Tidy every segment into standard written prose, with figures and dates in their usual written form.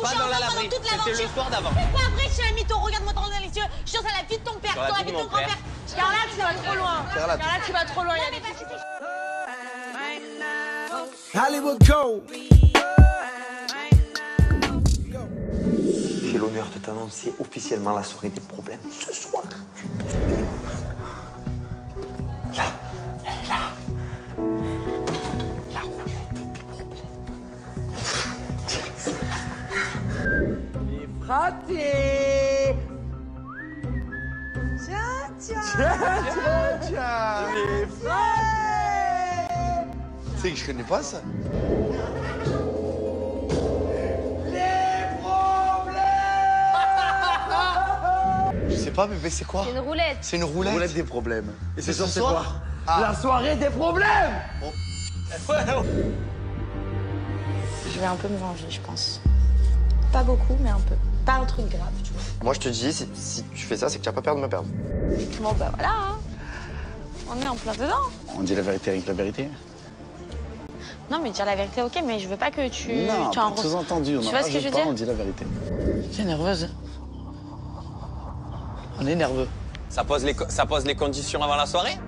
couché ensemble pendant toute l'aventure. C'était le soir d'avant. C'est pas vrai que je suis un mytho. Regarde-moi dans les yeux. Je suis sur la vie de ton père, sur la vie de ton grand-père. Carla, tu vas trop loin. Carla, tu vas trop loin. Il y a des Hollywood Go. J'ai l'honneur de t'annoncer officiellement la soirée des problèmes ce soir. Là, là. La roulette des problèmes. Les fratés. Tiens. Les fratés. Tu sais que je connais pas ça. Je sais pas, bébé, c'est quoi? C'est une roulette. C'est une roulette. Roulette des problèmes. Et ce soir, c'est quoi? La soirée des problèmes. Je vais un peu me venger, je pense. Pas beaucoup, mais un peu. Pas un truc grave, tu vois. Moi, je te dis, si tu fais ça, c'est que tu vas pas peur de me perdre. Bon, bah voilà, hein. On est en plein dedans. On dit la vérité avec la vérité. Non, mais dire la vérité, ok, mais je veux pas que tu... Non, tu pas sous-entendu. Tu vois ce que je veux dire? On dit la vérité. Tu es nerveuse? On est nerveux. Ça pose les conditions avant la soirée?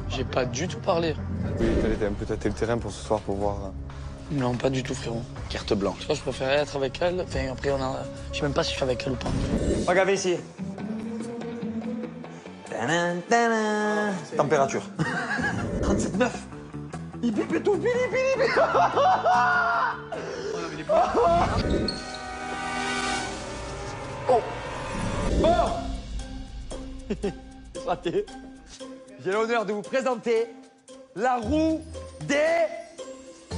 J'ai pas du tout parlé. Oui, t'allais un peu tâter le terrain pour ce soir pour voir. Non, pas du tout, frérot. Carte blanche. Tu vois, je préférais être avec elle. Enfin, après, on a... Je sais même pas si je suis avec elle ou pas. Regardez ici. Tadam, tadam. Température. 37,9. Il pipe et tout, il pipe. Oh. Bon. Raté. J'ai l'honneur de vous présenter la roue des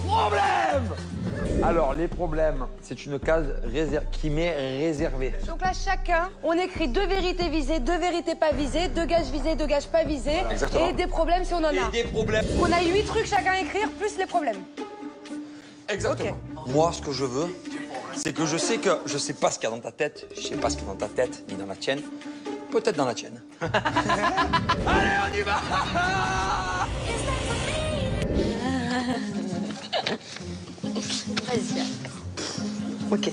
problèmes. Alors, les problèmes, c'est une case qui m'est réservée. Donc là, chacun, on écrit 2 vérités visées, 2 vérités pas visées, 2 gages visés, 2 gages pas visés. Exactement. Et des problèmes si on en a. Et des problèmes. On a 8 trucs chacun à écrire, plus les problèmes. Exactement. Ok. Moi, ce que je veux, c'est que je sais pas ce qu'il y a dans ta tête. Je sais pas ce qu'il y a dans ta tête, ni dans la tienne. Peut-être dans la tienne. Allez, on y va. Vas-y. Ok.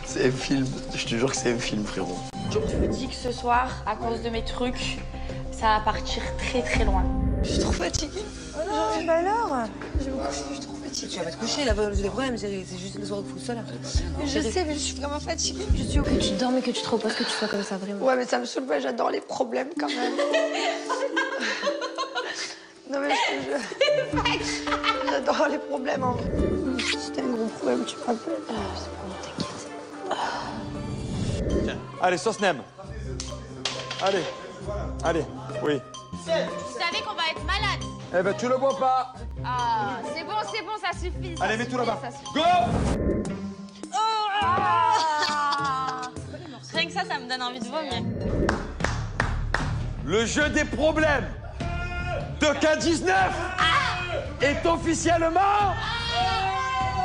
C'est un film. Je te jure que c'est un film, frérot. Je me dis que ce soir, à cause de mes trucs, ça va partir très très loin. Je suis trop fatiguée. Oh non, bah alors je vais me coucher, je suis trop fatiguée. Tu vas pas te coucher, là, les problèmes, c'est juste le soir qu'il faut seul. Je sais, mais je suis vraiment fatiguée. Je suis Que tu dormes et que tu te reposes, que tu sois comme ça, vraiment. Ouais, mais ça me saoule pas, j'adore les problèmes quand même. Non, mais j'adore les problèmes. Hein. Si t'as un gros problème, tu m'appelles. C'est bon, t'inquiète. Allez, sauce nem. Allez, oui. Tu savais qu'on va être malade. Eh ben, tu le bois pas. Ah, c'est bon, ça suffit. Allez, mets tout là-bas. Go. Rien que ça me donne envie de vomir. Le jeu des problèmes de K19 est officiellement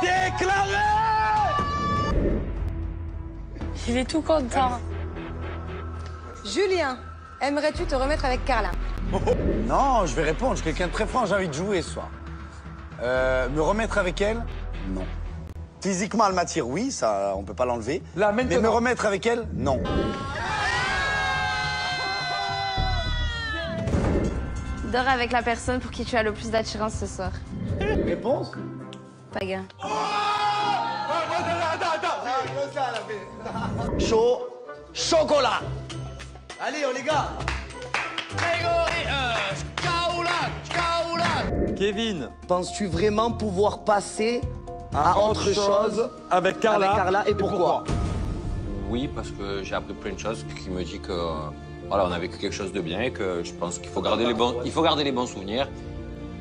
déclaré. Il est tout content. Julien, aimerais-tu te remettre avec Carla? Non, je vais répondre. Je suis quelqu'un de très franc. J'ai envie de jouer ce soir. Me remettre avec elle? Non. Physiquement, elle m'attire, oui. Ça, on peut pas l'enlever. Là, Mais maintenant. me remettre avec elle? Non. Dors avec la personne pour qui tu as le plus d'attirance ce soir. Réponse? Paga. Chaud, chocolat. Allez, les gars. Kevin, Penses-tu vraiment pouvoir passer à autre chose avec Carla, et pourquoi? Oui, parce que j'ai appris plein de choses qui me dit que voilà, on a vécu quelque chose de bien et que je pense qu'il faut garder les bons souvenirs.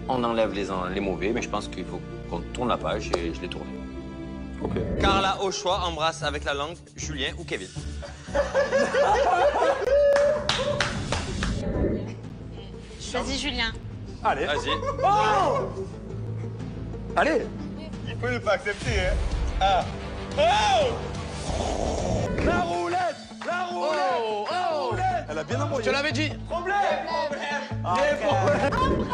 On enlève les mauvais, mais je pense qu'il faut qu'on tourne la page et je l'ai tournée. Ok. Carla au choix embrasse avec la langue Julien ou Kevin. Choisis Julien. Allez. Vas-y. Oh. Allez. Il peut ne pas accepter, hein. Ah. La roulette. La roulette. Elle a bien envoyé. Je te l'avais dit. Problème. Les problèmes.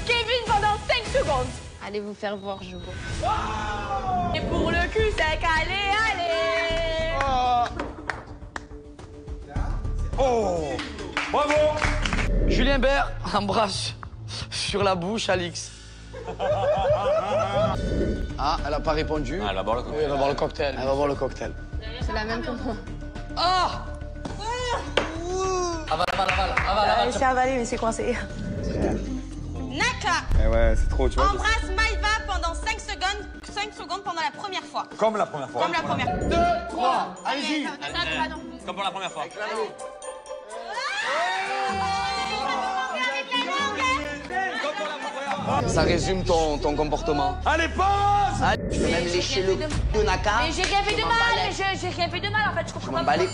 Kevin secondes. Allez vous faire voir, je vois. Et pour le cul sec, allez. Oh! Bravo! Julien Bert embrasse sur la bouche Alix. Ah, elle a pas répondu. Ah, elle va boire le cocktail. Elle va boire le cocktail. Elle va boire le cocktail. C'est la même que moi. Ah! Elle s'est avalée, mais c'est coincé. Naka, Eh ouais, c'est trop, tu vois. embrasse Maïva pendant 5 secondes pendant la première fois. Comme la première fois. Comme la première. 2, 3, allez-y. Comme pour la première fois. Ça résume ton comportement. Allez, pause! Je peux même lécher le de Naka. Mais j'ai rien fait de mal, j'ai rien fait de mal en fait, je comprends m'en pas. bats les-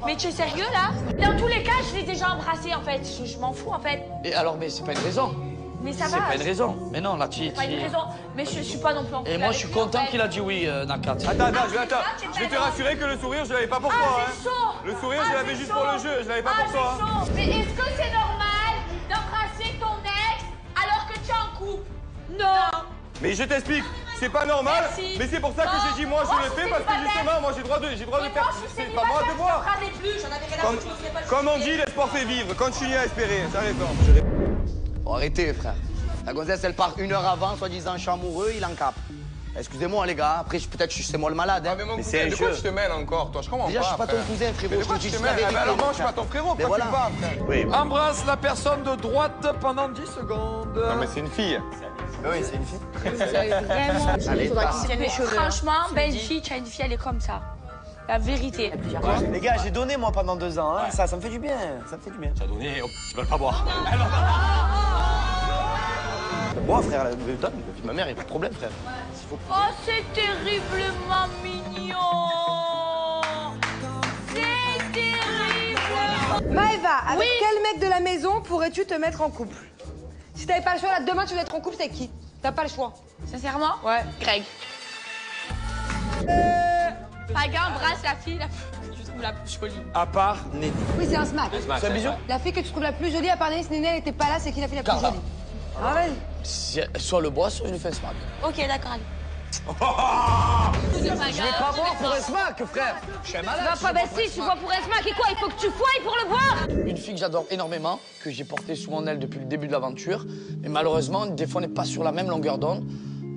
Mais tu es sérieux là? Dans tous les cas, je l'ai déjà embrassé en fait, je m'en fous en fait. Et alors, mais c'est pas une raison. Mais ça C'est va. pas une raison. Mais non, là, C'est pas une raison, mais je suis pas non plus en couple Et moi, avec je suis lui, en content fait. qu'il a dit oui, Naka. Attends, je vais te rassurer que le sourire, je l'avais pas pour toi. Ah, Hein. c'est chaud! Le sourire, je l'avais c'est juste chaud. pour le jeu, je l'avais pas Ah, pour toi. c'est chaud. Mais est-ce que c'est normal d'embrasser ton ex alors que tu es en couple? Non! Mais je t'explique, c'est pas normal, Merci. mais c'est pour ça que Non. j'ai dit moi je Moi, le je fais suis parce que célibataire. justement moi j'ai droit de Mais faire. moi, je suis C'est pas moi de voir. j'en ai plus, j'en avais rien à Comme, foutre, je ferais pas le comme on sujet. dit, l'espoir fait vivre. Continue à espérer. Ça répond. Bon, arrêtez, frère. La gonzesse, elle part 1 heure avant, soi-disant, je suis amoureux, il en capte. Excusez-moi, les gars. Après, peut-être c'est moi le malade. Hein. Mais c'est un De quoi jeu. tu te mêles encore, toi? Je comprends Déjà, pas. je suis pas ton cousin, frérot. Mais de Je quoi te tu dis te la mêles? vérité. Alors moi, je suis frère. pas ton frérot. Mais Pourquoi tu voilà. me parles, frère? Oui. Embrasse la personne de droite pendant 10 secondes. Non mais c'est une fille. Oui, c'est une fille. Vraiment, Allez, il faudra pars. qu'il tienne les cheveux. Franchement, belle fille, tu as une fille, elle est comme ça. La vérité. Les gars, j'ai donné moi pendant 2 ans. Hein. Ça me fait du bien. Ça me fait du bien. Tu as donné, tu vas pas boire. Bon, frère, donne. Ma mère, il n'y a pas de problème, frère. Oh, c'est terriblement mignon. C'est terrible. Maëva, avec quel mec de la maison pourrais-tu te mettre en couple? Si t'avais pas le choix, là, demain, tu veux être en couple, c'est qui? T'as pas le choix. Sincèrement? Ouais. Greg. Paga embrasse la fille, je trouve la plus jolie. À part Néné. Oui, c'est un smack. C'est un bisou? La fille que tu trouves la plus jolie, à part Néné, si Néné, elle était pas là, c'est qui la fille la plus Carla. jolie? Ah, vas-y. Si elle soit le bois, soit je lui fais un smack. Ok, d'accord, allez. Je vais pas boire pour un smack, frère. Je suis un Tu malade. vas pas baisser, tu vois pour un smack et quoi? Il faut que tu fouilles pour le voir. Une fille que j'adore énormément, que j'ai portée sous mon aile depuis le début de l'aventure. Mais malheureusement, des fois, on n'est pas sur la même longueur d'onde.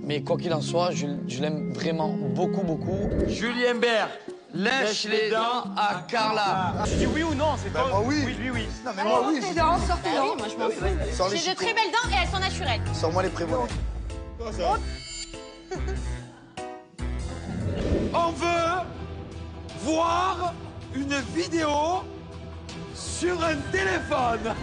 Mais quoi qu'il en soit, je l'aime vraiment beaucoup, beaucoup. Julien Bert, lèche les dents à Carla. Tu dis oui ou non? C'est toi. moi, oui. Oui. Non, mais moi, oui. Sortez dents, sortez dents. Moi, je m'en fous. Sors les J'ai de chicots. très belles dents et elles sont naturelles. Sors-moi les prévolants. On veut voir une vidéo sur un téléphone.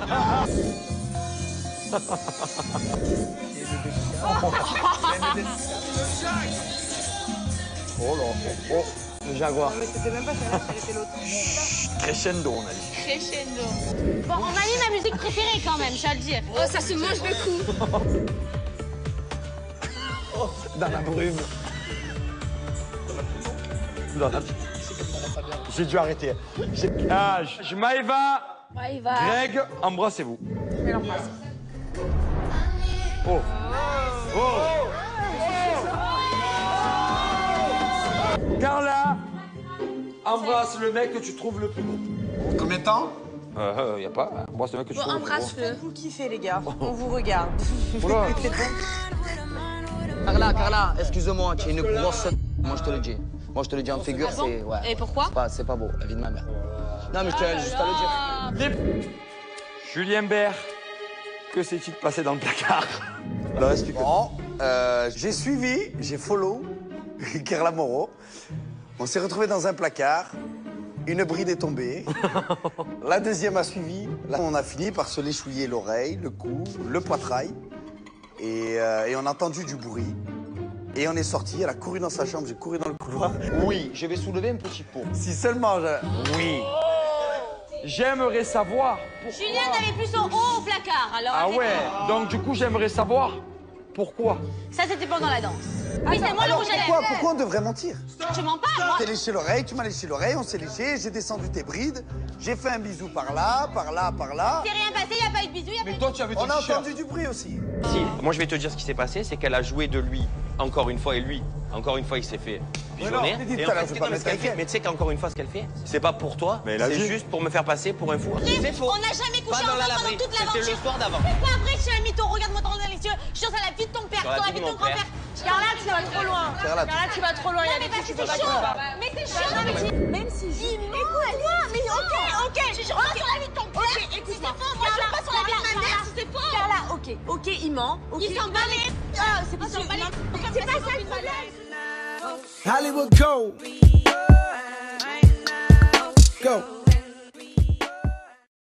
Oh là. Oh. Le jaguar. Mais c'était même pas celle-là, c'était l'autre. Crescendo, on a dit. Crescendo. Bon, on a mis ma musique préférée quand même, je dois le dire. Oh, ça se mange le cou. Dans la brume. Dans la- J'ai dû arrêter. Maëva, Ouais, il va. Greg, embrassez-vous. Je vais l'embrasser. Oh. Carla, embrasse le mec que tu trouves le plus beau. Combien de temps? Y a pas. Embrasse le mec que tu trouves le plus beau. Embrasse-le. Vous kiffez, les gars. On vous regarde. Oula. Carla, excuse-moi, tu es une grosse... Moi, je te le dis. Moi, je te le dis en figure, Ah bon? c'est... Ouais. Et pourquoi? C'est pas beau, la vie de ma mère. Non, mais je tiens juste à le dire. Julien Bert, que s'est-il passé dans le placard? Bon, j'ai suivi, j'ai follow Carla Moreau. On s'est retrouvés dans un placard. Une bride est tombée. La deuxième a suivi. Là, on a fini par se léchouiller l'oreille, le cou, le poitrail. Et on a entendu du bruit. Et on est sorti. Elle a couru dans sa chambre, j'ai couru dans le couloir. Oui, je vais soulever un petit pot. Si seulement Oui. J'aimerais savoir. Julien n'avait plus son haut au placard, alors... Ah arrêtez. ouais. Donc du coup, j'aimerais savoir pourquoi. Ça, c'était pendant la danse. Oui, c'est moi le rouge à lèvres. Pourquoi on devrait mentir? Tu mens pas, moi. T'es léché l'oreille, tu m'as léché l'oreille, on s'est léché, j'ai descendu tes brides, j'ai fait un bisou par là, par là, par là. C'est rien passé, y a pas eu de bisous, y a pas eu de... Toi, tu avais On a entendu du bruit aussi. Si, moi je vais te dire ce qui s'est passé, c'est qu'elle a joué de lui encore une fois et lui, encore une fois il s'est fait pigeonner. non, je t'ai dit Et tout à en l'heure, fait, je vais pas non, mais mettre ce qu'elle avec fait- mais tu sais qu'encore une fois ce qu'elle fait, c'est pas pour toi, Mais elle a c'est vu. juste pour me faire passer pour un fou. C'est faux. On n'a jamais couché Pas dans la ensemble laverie, pendant toute c'était l'aventure. le soir d'avant. C'est pas vrai que je suis un mytho, regarde-moi dans les yeux. Je suis sûre, c'est la vie de ton père, Sur la sur la vie vie de de ton mon père. grand-père. Carla, tu vas trop loin. Carla, tu vas trop loin, il y a des mais trucs c'est qui chaud. Mais c'est chaud. Même si je... Écoute-moi, mais ok. Je jure pas sur la vie de ton père. Ok, écoute-moi. Moi, je jure pas sur la vie de ma mère, si c'est faux. Carla, ok, il ment. Il s'en bat les... C'est pas ça le problème. Hollywood Go. Go.